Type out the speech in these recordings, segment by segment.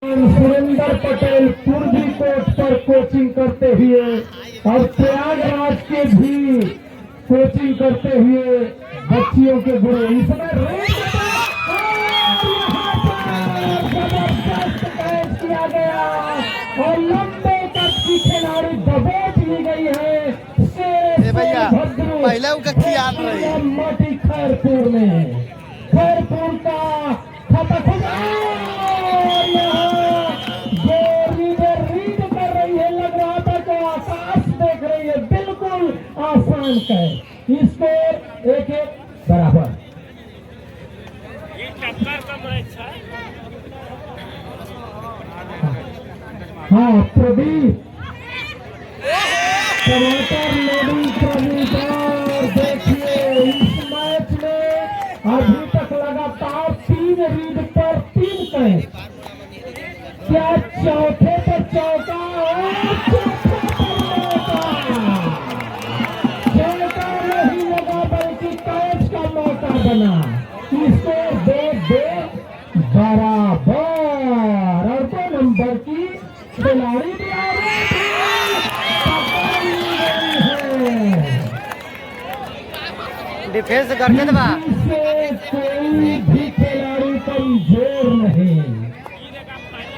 सुरेंद्र पटेल पूर्वी कोर्ट पर कोचिंग करते हुए और प्रयागराज के भी कोचिंग करते हुए बच्चियों के गुरु इस समय जबरदस्त कैच किया गया और लंबे तक की खिलाड़ी दबोच ली गई है भैया भद्रू पहले वो कच्ची याद रही मटी खैरपुर में खैरपुर का खतक रीड कर रही है। लग रहा था कि आकाश देख रही है। बिल्कुल आसान है। स्कोर 1-1 बराबर। ये टक्कर का बड़ा अच्छा है। हाँ प्रदीप टमाटर लोडिंग प्रदीप और देखिए इस मैच में अभी तक लगातार 3 रीड पर 3 कैच। क्या चौथे पर चौका चौका नहीं लगा बल्कि कैच का मौका बना। स्कोर 2-2 बराबर। और 2 नंबर की खिलाड़ी भी आ रही है। डिफेंस करके दबा कोई भी खिलाड़ी कमजोर नहीं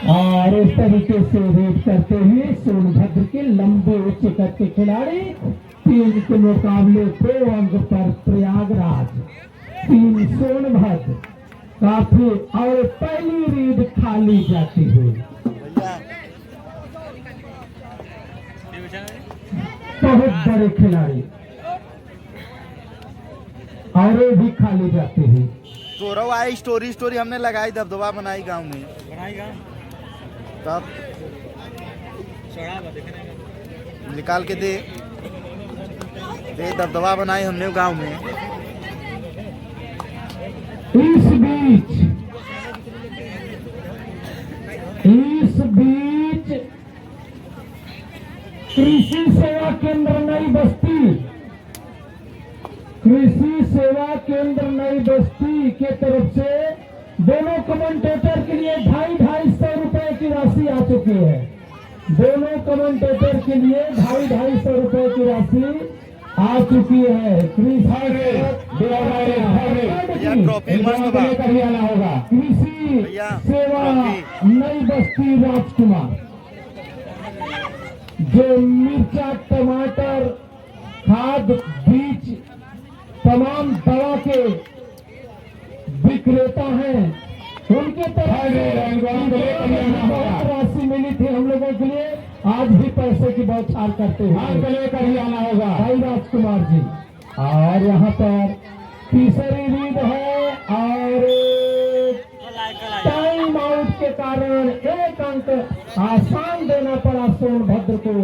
और इस तरीके से रेड करते हुए सोनभद्र के लंबे उच्च कद के खिलाड़ी 3 के मुकाबले 2 अंक पर प्रयागराज 3 सोनभद्र काफी और पहली रीड खाली जाती हुई बहुत बड़े खिलाड़ी और भी खाली जाते हैं। गौरव आई स्टोरी हमने लगाई दबदबा बनाई गांव में तब निकाल के दे दबदबा बनाई हमने गांव में। इस बीच कृषि सेवा केंद्र नई बस्ती कृषि सेवा केंद्र नई बस्ती के तरफ से दोनों कमेंटेटर के लिए 250-250 रुपए की राशि आ चुकी है। दोनों कमेंटेटर के लिए 250-250 रुपए की राशि आ चुकी है। लेकर ही आना होगा। कृषि सेवा नई बस्ती राजकुमार जो मिर्चा टमाटर खाद बीज तमाम दवा के विक्रेता हैं उनके तरफ बहुत राशि मिली थी हम लोगों के लिए। आज भी पैसे की बौछार करते हैं। लेकर ही आना होगा भाई राजकुमार जी। और यहाँ पर तीसरी रीड है और टाइम आउट के कारण 1 अंक आसान देना पड़ा सोनभद्र को।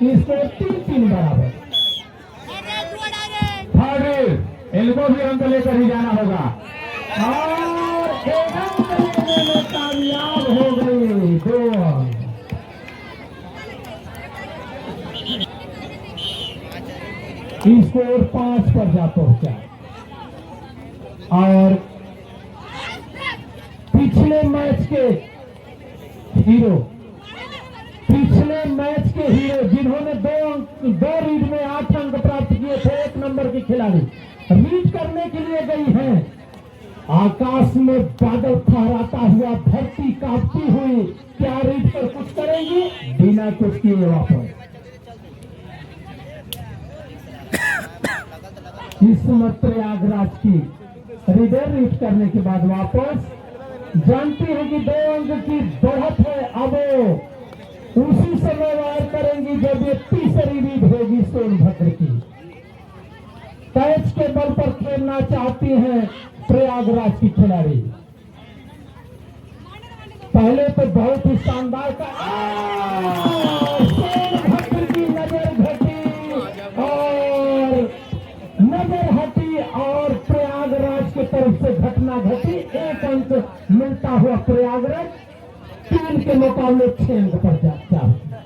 इसको 3-3 बराबर। इनको भी अंक लेकर ही जाना होगा और 1 अंक लेने में कामयाब हो गई। 2 अंक। स्कोर 5 पर जा पहुंचा और पिछले मैच के हीरो जिन्होंने 2 रीड में 8 अंक प्राप्त किए थे 1 नंबर की खिलाड़ी रीड करने के लिए गई हैं। आकाश में बादल फहराता हुआ धरती कांपती हुई क्या रीड कर कुछ करेंगी बिना कुछ किए वापस। किस्मत प्रयागराज की रीडर रीड करने के बाद वापस जानती है कि 2 अंक की बढ़त है। अब उसी समय वार करेंगी जब ये तीसरी रीड होगी सोनभद्र की। कैच के बल पर खेलना चाहती हैं प्रयागराज की खिलाड़ी। पहले तो बहुत ही शानदार का सोनभद्र की नजर हटी और प्रयागराज की तरफ से घटना घटी। 1 अंक मिलता हुआ प्रयागराज 3 के मुकाबले 6 अंक पर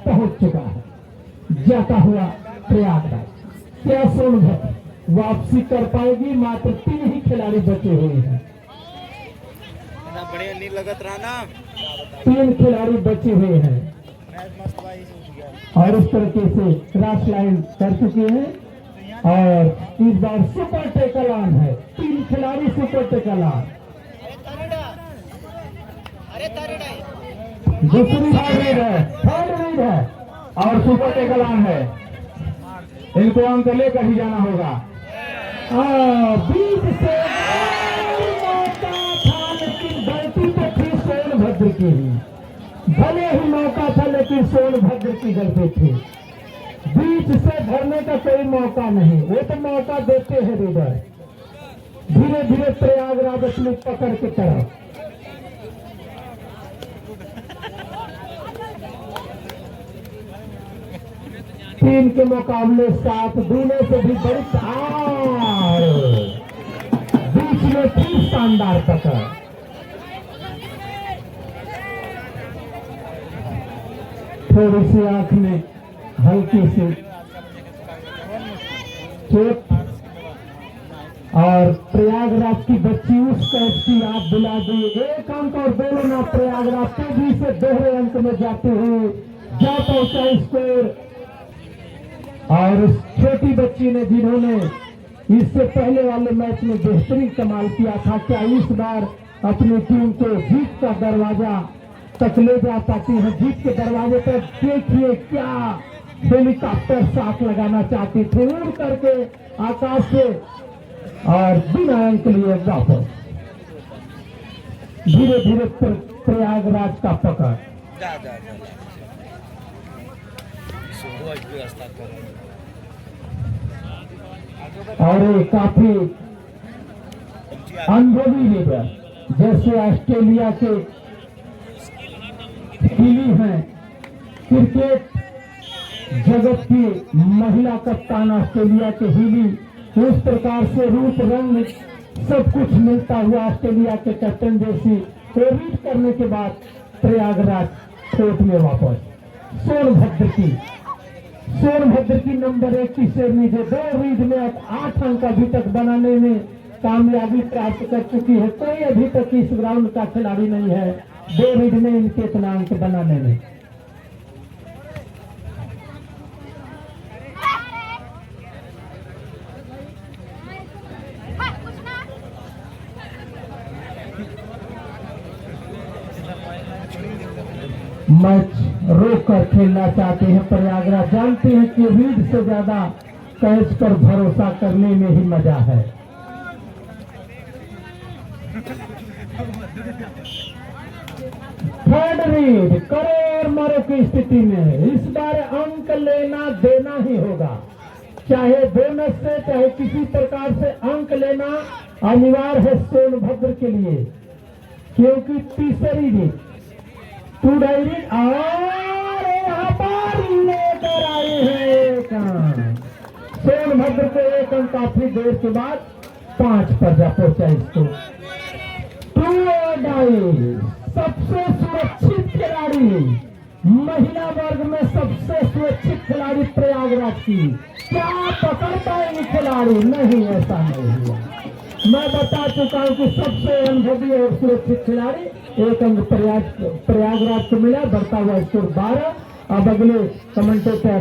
पहुंच चुका है। जाता हुआ प्रयागराज क्या सोनभद्र वापसी कर पाएगी? मात्र 3 ही खिलाड़ी बचे हुए हैं। बड़े नहीं लगत रहा ना। 3 खिलाड़ी बचे हुए हैं और इस तरीके से क्रॉस लाइन कर चुके हैं और इस बार सुपर टेकल ऑन है। 3 खिलाड़ी सुपर टेकल ऑन। दूसरी बार रीड है, थर्ड रीड है और सुपर टेकल ऑन है। इनको अंक लेकर ही जाना होगा। बीच से मौका था लेकिन गलती तो थी सोनभद्र की ही। भले ही मौका था लेकिन सोनभद्र की गलती थी। बीच से भरने का कोई मौका नहीं, वो तो मौका देते हैं रीडर। धीरे धीरे प्रयागराज अपनी पकड़ की तरफ। तीन के मुकाबले 7 दूने से भी बड़ी तार। बीच में थी शानदार पकड़। थोड़ी सी आंख में हल्की सी चोट और प्रयागराज की बच्ची उस कैच की याद दिला दी। 1 अंक और दोनों ना प्रयागराज तेजी से दोहरे अंक में जाते हुए जा पहुंचा स्कोर। और उस छोटी बच्ची ने जिन्होंने इससे पहले वाले मैच में बेहतरीन कमाल किया था, क्या इस बार अपनी टीम को जीत का दरवाजा तक ले जा पाती है। जीत के दरवाजे पर देखिए क्या हेलीकॉप्टर साथ लगाना चाहती थी, उड़ करके आकाश से और बिना अंक लिए वापस। धीरे धीरे प्रयागराज का पकड़ और ये काफी अनुभवी लीडर जैसे ऑस्ट्रेलिया के हिली हैं, क्रिकेट जगत की महिला कप्तान ऑस्ट्रेलिया के हिली, उस प्रकार से रूप रंग सब कुछ मिलता हुआ ऑस्ट्रेलिया के कैप्टन जैसी को रीड करने के बाद प्रयागराज कोर्ट में वापस। सोनभद्र की नंबर 1 की शेरनी जो 2 रीड में अब 8 अंक अभी तक बनाने में कामयाबी प्राप्त कर चुकी है। कोई अभी तक इस ग्राउंड का खिलाड़ी नहीं है 2 रीड में इनके इतना अंक बनाने में। मैच रोक कर खेलना चाहते हैं प्रयागराज, जानते हैं कि रीड से ज्यादा कैच पर भरोसा करने में ही मजा है। थर्ड रीड करो और मरो की स्थिति में इस बार अंक लेना देना ही होगा, चाहे बोनस से चाहे किसी प्रकार से अंक लेना अनिवार्य है सोनभद्र के लिए, क्योंकि तीसरी रीड 2 डायरी और यहाँ पर लेकर आए हैं सोनभद्र को 1 अंक काफी देर के बाद 5 पर जा पहुंचा इसको। 2 डायरी सबसे सुरक्षित खिलाड़ी, महिला वर्ग में सबसे सुरक्षित खिलाड़ी प्रयागराज की। क्या पकड़ पाएंगे खिलाड़ी? नहीं, ऐसा नहीं हुआ। मैं बता चुका हूं कि सबसे अनुभवी और सुरक्षित खिलाड़ी 1 अंक प्रयागराज को मिला, बढ़ता हुआ स्कोर 12। अब अगले कमेंटेटर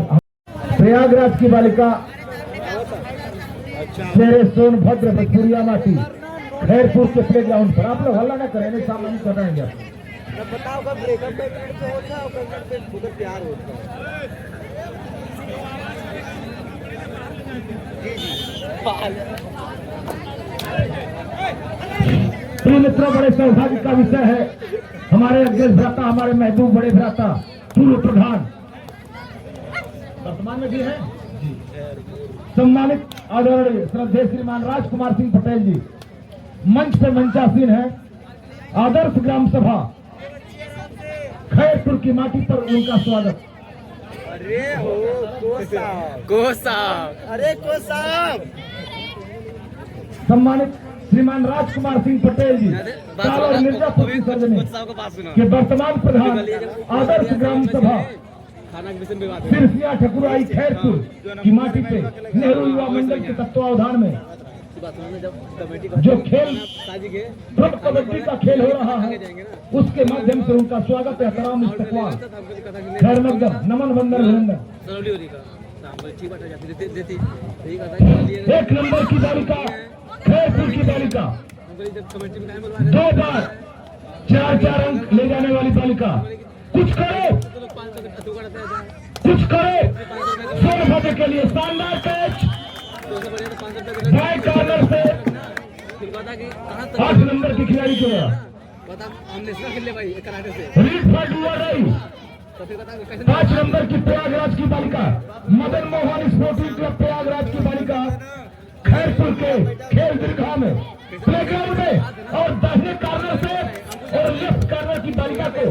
प्रयागराज की बालिका शेरे सोनभद्र भजपुरिया माटी खैरपुर के प्ले ग्राउंड पर। आप लोग हल्ला ना करें, सामने नहीं कर रहे हैं। बताओ कब ब्रेकअप पे होता है और कब प्यार होता है। मित्रों, बड़े सौभाग्य का विषय है। हमारे अग्रज भ्राता, हमारे महबूब बड़े भ्राता पूर्व प्रधान वर्तमान में भी है सम्मानित आदरणीय श्रद्धेय श्रीमान राजकुमार सिंह पटेल जी मंच से मंचासीन है। आदर्श ग्राम सभा खैरपुर की माटी पर उनका स्वागत। अरे हो को साहब सम्मानित श्रीमान राजकुमार सिंह पटेल जी और मिर्जापुर की सरजमी के वर्तमान प्रधान आदर्श ग्राम सभा सिरसिया ठकुराई खैरपुर की माटी पे नेहरू युवा मंडल के तत्वावधान में जो खेल सब कबड्डी का खेल हो रहा है उसके माध्यम से उनका स्वागत एहतराम इस्तकबाल खैर मकदम नमन वंदन अभिनंदन। 1 नंबर की बालिका खैरपुर की बालिका 2 बार 4 अंक ले जाने वाली बालिका कुछ करो सोनभद्र के लिए शानदार कैच राइट कॉर्नर से 8 नंबर की खिलाड़ी को रीड फाइट हुआ रही 5 नंबर की प्रयागराज की बालिका मदन मोहन स्पोर्टिंग क्लब प्रयागराज की बालिका खैरपुर के खेल दीर्घा में प्लेग्राउंड में और दाहिने कॉर्नर से और लेफ्ट कॉर्नर की बालिका को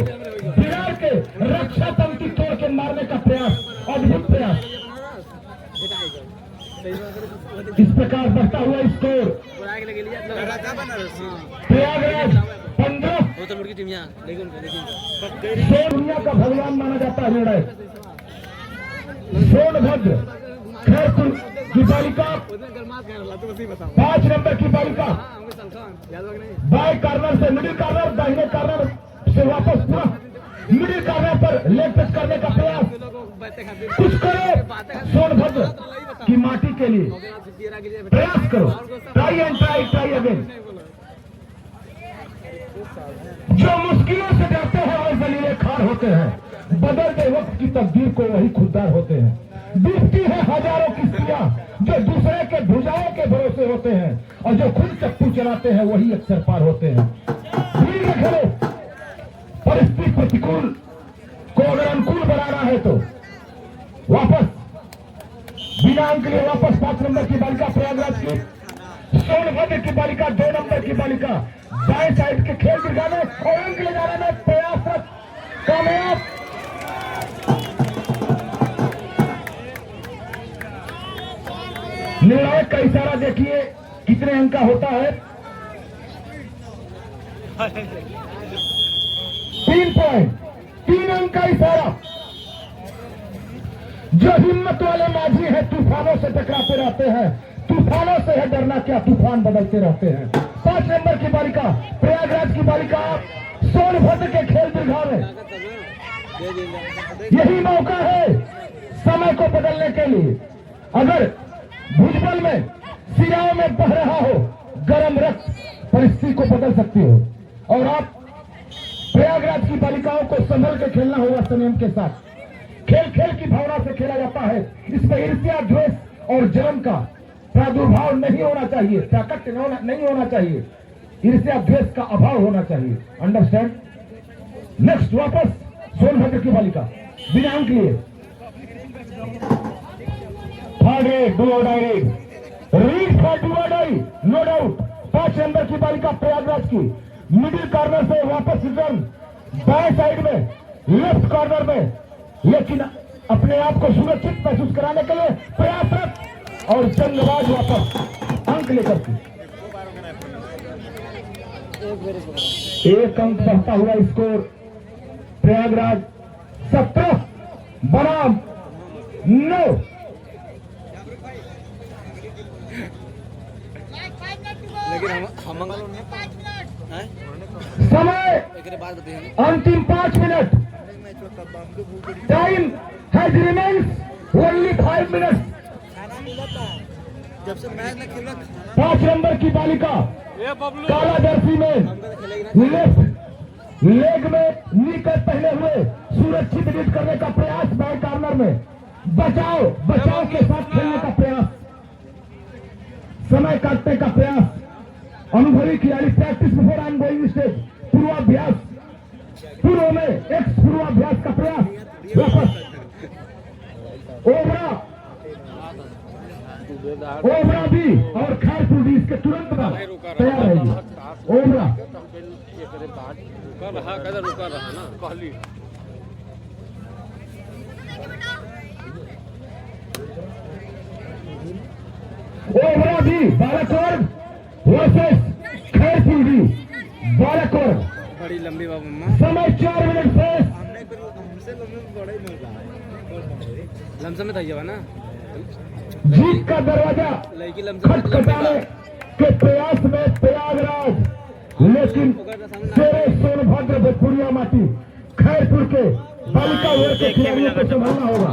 बिहार के रक्षा पंक्ति तोड़ के मारने का प्रयास अद्भुत प्रयास। इस प्रकार बढ़ता हुआ स्कोर प्रयागराज 15 दुनिया का भगवान माना जाता है निर्णय सोनभद्र खैरपुर की बालिका 5 नंबर की बालिका बाएं कॉर्नर से मिडिल कॉर्नर दाहिने कॉर्नर से वापस पूरा मिडिल कॉर्नर पर लेग टच करने का प्रयास कुछ करो सोनभद्र की माटी के लिए प्रयास करो ट्राई एंड ट्राई अगेन। जो मुश्किलों से डरते हैं और जलीले खार होते हैं बदलते वक्त की तकदीर को वही खुददार होते हैं। डूबती है हजारों किश्तियां जो दूसरे के भुजाओं के भरोसे होते हैं और जो खुद चप्पू चलाते हैं वही अक्सर पार होते हैं। धीरे रखो परिस्थिति प्रतिकूल को अगर अनुकूल बनाना है तो वापस बिना अंक के लिए वापस 5 नंबर की बालिका प्रयागराज की सोनभद्र की बालिका 2 नंबर की बालिका दाएं साइड के खेल दिखाने और अंक ले जाने में प्रयासरत कामयाब। निर्णायक का इशारा देखिए कितने अंक का होता है 3 पॉइंट 3 अंक का इशारा। जो हिम्मत वाले माझी है तूफानों से टकराते रहते हैं तूफानों से है डरना क्या तूफान बदलते रहते हैं। 5 नंबर की बालिका प्रयागराज की बालिका सोनभद्र के खेल दीर्घा में यही मौका है समय को बदलने के लिए। अगर भुजबल में सिराओं में बह रहा हो गर्म रक्त परिस्थिति को बदल सकती हो और आप प्रयागराज की बालिकाओं को संभल के खेलना होगा संयम के साथ। खेल खेल की भावना से खेला जाता है इसमें ईर्ष्या द्वेष और जलन का प्रादुर्भाव नहीं होना चाहिए प्राकट्य नहीं होना चाहिए ईर्ष्या द्वेष का अभाव होना चाहिए। अंडरस्टैंड। नेक्स्ट वापस सोनभद्र की बालिका बिना अंक लिए नो डाउट 5 नंबर की बालिका प्रयागराज की मिडिल कॉर्नर से वापस रिटर्न बाएं साइड में लेफ्ट कॉर्नर में लेकिन अपने आप को सुरक्षित महसूस कराने के लिए प्रयासरत और जंगबाज वापस अंक लेकर के 1 अंक बढ़ता हुआ स्कोर प्रयागराज 17 बनाम 9। समय अंतिम 5 minute time has remains only 5 minute. जब से मैच न खेला 5 नंबर की बालिका काला जर्सी में लेफ्ट लेग में निकट पहने हुए सुरक्षित रीड करने का प्रयास बाएं कॉर्नर में बचाव के साथ खेलने का प्रयास समय काटने का प्रयास अनुभवी खिलाड़ी practice before I am going stage पूर्व में पूर्वाभ्यास का प्रयास वापस ओबरा भी और खैरपुर भी इसके तुरंत बाद तैयार रहेगी। ओबरा भी बालाकोट वर्सेस खैरपुर भी बालाकोट बड़ी लंबी बाबू समय 4 मिनट से लमसम में था ना जीत का दरवाजा खटखटाने के प्रयास में प्रयागराज, लेकिन शेरे सोनभद्र भोजपुरिया माटी खैरपुर के बालिका वर्ग के खिलाड़ियों को संभालना होगा।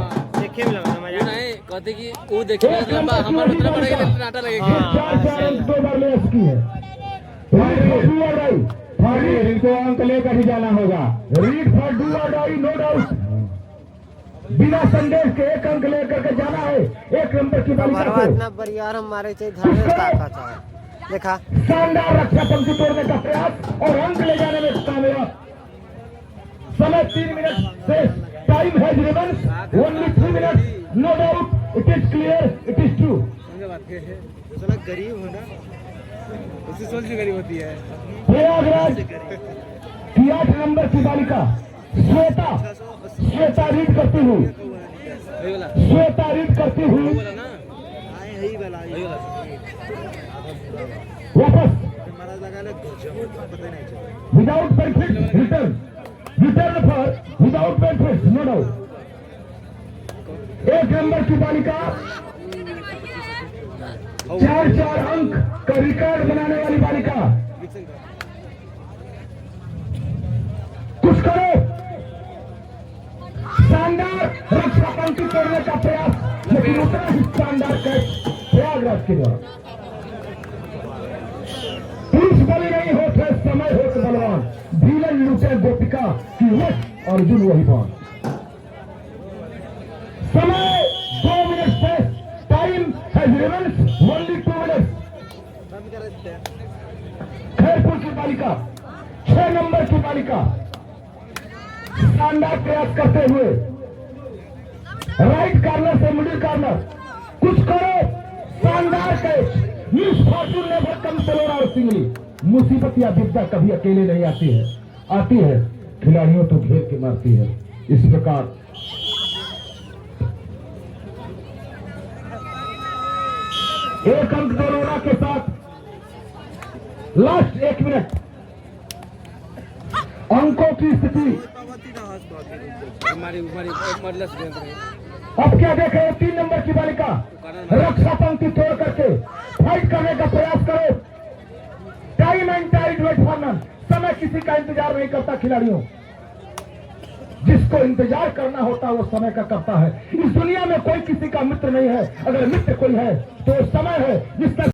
कहते कि वो देखिए हमारे उतना बड़ा नाटा लगेगा। 4 अंक 2 बार ले चुकी है। इनको अंक लेकर ही जाना होगा। रीड फॉर डू और डाई, नो डाउट। बिना संदेश के 1 अंक लेकर के जाना है 1 नंबर की बालिका को। इतना बरियार हमारे देखा शानदार रक्षा पंक्ति तोड़ने का प्रयास और अंक ले जाने में कामयाब। समय 3 मिनट से टाइम है remains only 3 minute. No doubt it is clear, it is true. गरीब हो ना, उसकी सोच भी गरीब होती है। प्रयागराज की 8 नंबर की बालिका श्वेता रीड करती हुई, वापस without benefit return for without benefit, no doubt. 1 number की बालिका 4 अंक का रिकॉर्ड बनाने वाली बालिका। कुछ करो। शानदार रक्षा पंक्ति तोड़ने का प्रयास, लेकिन उतना ही शानदार कैच प्रयागराज के द्वारा। पुरुष बलि नहीं होते, समय होते बलवान। भीलन लूटे गोपिका की वश, अर्जुन वही पान। समय 2 मिनट से time has remains only 2 minute. Khairpur की बालिका 6 नंबर की बालिका शानदार प्रयास करते हुए राइट कॉर्नर से मिडिल कॉर्नर, कुछ करो। शानदार catch. Miss Fortune never comes alone और सिंगली। मुसीबत या विपदा कभी अकेले नहीं आती है खिलाड़ियों तो घेर के मारती है। इस प्रकार एक अंक दरोड़ा के साथ लास्ट 1 मिनट अंकों की स्थिति। अब क्या देख रहे हो? 3 नंबर की बालिका रक्षा पंक्ति तोड़ करके फाइट करने का प्रयास करो। Time and tide wait for none. समय किसी का इंतजार नहीं करता खिलाड़ियों, जिसको इंतजार करना होता है वो समय का करता है। इस दुनिया में कोई किसी का मित्र नहीं है, अगर मित्र कोई है तो समय है जिसका